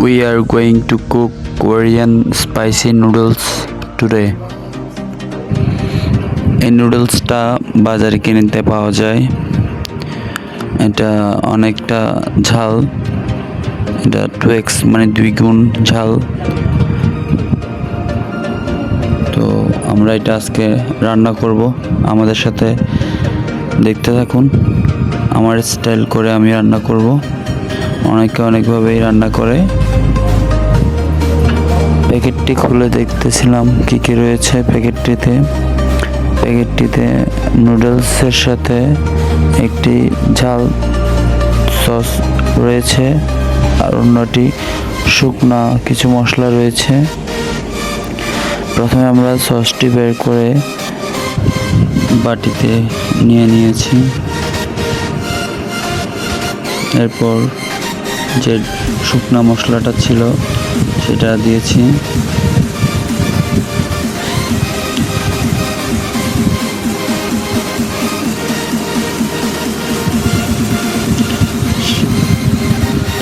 We are going to cook Korean spicy noodles today. এই নুডলসটা বাজারে কিনতে পাওয়া যায়। এটা অনেকটা ঝাল, এটা 2x মানে 2 গুণ ঝাল। তো আমরা এটা আজকে রান্না করব, আমাদের সাথে দেখতে থাকুন। আমার স্টাইল করে আমি রান্না করব। অনেকে অনেকভাবেই রান্না করে। প্যাকেটটি খুলে দেখতেছিলাম কি কি রয়েছে প্যাকেটটিতে। নুডলসের সাথে একটি ঝাল সস রয়েছে, আর অন্যটি শুকনা কিছু মশলা রয়েছে। প্রথমে আমরা সসটি বের করে বাটিতে নিয়েছি। এরপর যে শুকনা মশলাটা ছিল সেটা দিয়েছি।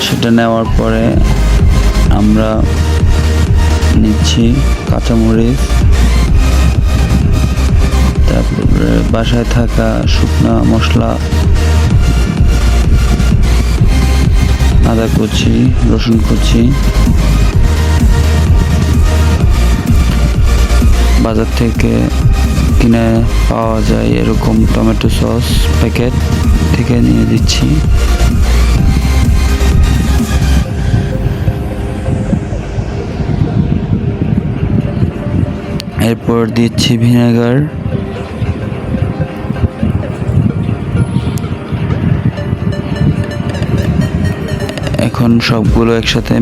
সেটা নেওয়ার পরে আমরা নিচ্ছি কাঁচামরিচ, তারপরে বাসায় থাকা শুকনা মশলা, আদা কুচি, রসুন কুচি, বাজার থেকে কিনে পাওয়া যায় এরকম টমেটো সস প্যাকেট থেকে নিয়ে দিচ্ছি। এরপর দিচ্ছি ভিনেগার, এখন সবগুলো একসাথে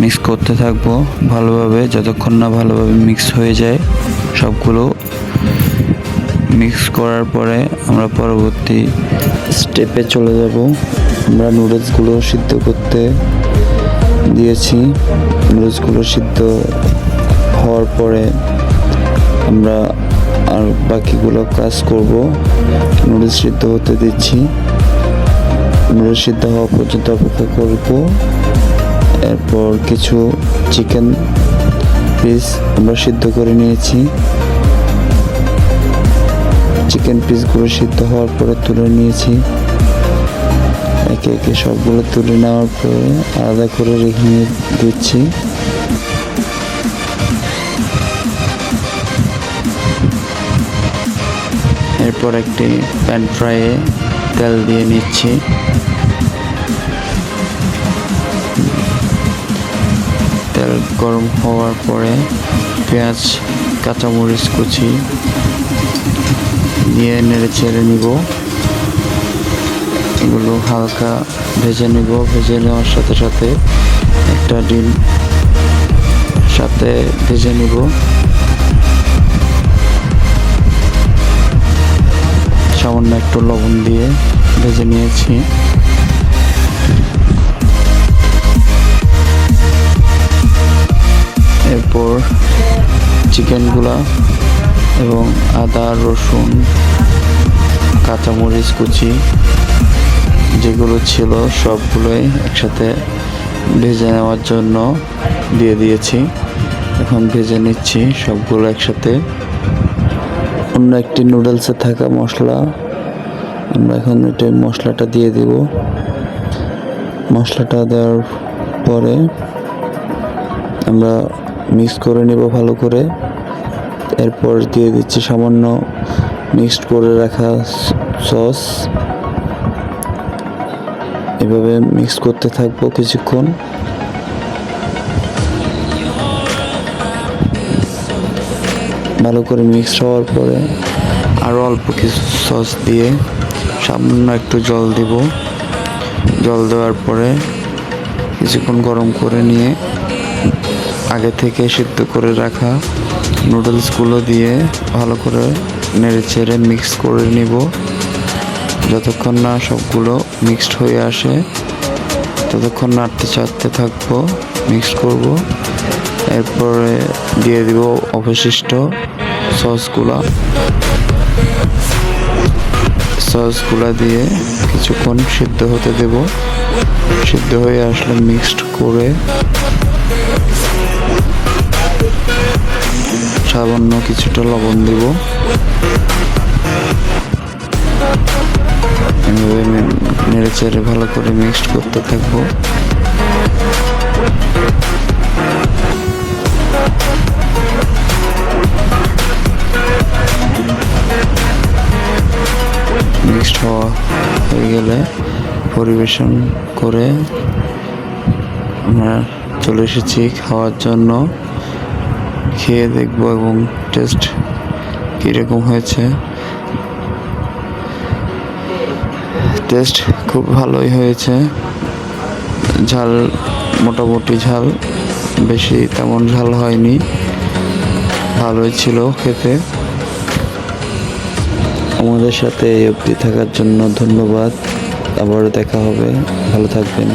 মিক্স করতে থাকবো ভালোভাবে, যতক্ষণ না ভালোভাবে মিক্স হয়ে যায়। সবগুলো মিক্স করার পরে আমরা পরবর্তী স্টেপে চলে যাব। আমরা নুডলসগুলো সিদ্ধ করতে দিয়েছি। নুডলসগুলো সিদ্ধ হওয়ার পরে আমরা আর বাকিগুলো কাজ করব। নুডলস সিদ্ধ হতে দিচ্ছি, নুডলস সিদ্ধ হওয়া পর্যন্ত অপেক্ষা করব। এরপর কিছু চিকেন পিস আমরা সিদ্ধ করে নিয়েছি। চিকেন পিসগুলো সিদ্ধ হওয়ার পরে তুলে নিয়েছি। একে একে সবগুলো তুলে নেওয়ার পরে আলাদা করে রেখে দিচ্ছি। এরপর একটি প্যান ফ্রাইয়ে তেল দিয়ে নিচ্ছি। তেল গরম হওয়ার পরে পেঁয়াজ, কাঁচামরিচ কুচি দিয়ে নেড়ে চেড়ে নিব। এগুলো হালকা ভেজে নিব। ভেজে নেওয়ার সাথে সাথে একটা ডিম সাথে ভেজে নিব। সামান্য একটু লবণ দিয়ে ভেজে নিয়েছি। এরপর চিকেনগুলা এবং আদা, রসুন, কাঁচামরিচ কুচি যেগুলো ছিল সবগুলোই একসাথে ভেজে নেওয়ার জন্য দিয়ে দিয়েছি। এখন ভেজে নিচ্ছি সবগুলো একসাথে। অন্য একটি নুডলসে থাকা মশলা আমরা এখন মশলাটা দিয়ে দিব। মশলাটা দেওয়ার পরে আমরা মিক্স করে নেব ভালো করে। এরপর দিয়ে দিচ্ছি সামান্য মিক্সড করে রাখা সস। এভাবে মিক্স করতে থাকবো কিছুক্ষণ। ভালো করে মিক্স হওয়ার পরে আরও অল্প কিছু সস দিয়ে সামান্য একটু জল দিব। জল দেওয়ার পরে কিছুক্ষণ গরম করে নিয়ে আগে থেকে সিদ্ধ করে রাখা নুডলসগুলো দিয়ে ভালো করে নেড়ে চেড়ে মিক্স করে নিব। যতক্ষণ না সবগুলো মিক্সড হয়ে আসে ততক্ষণ নাড়তে চাড়তে থাকবো, মিক্স করব। এরপরে দিয়ে দিব অবশিষ্ট সসগুলো। সসগুলা দিয়ে কিছুক্ষণ সিদ্ধ হতে দেব। সিদ্ধ হয়ে আসলে মিক্সড করে সামান্য কিছুটা লবণ দিব। এভাবে নেড়ে চেড়ে ভালো করে মিক্সড করতে থাকবো। মিক্সড হয়ে গেলে পরিবেশন করে আমরা চলে এসেছি খাওয়ার জন্য। খেয়ে দেখবো এবং টেস্ট কীরকম হয়েছে। টেস্ট খুব ভালোই হয়েছে। ঝাল মোটামুটি ঝাল, বেশি তেমন ঝাল হয়নি, ভালোই ছিল খেতে। আমাদের সাথে এই অবধি থাকার জন্য ধন্যবাদ। আবারও দেখা হবে, ভালো থাকবেন।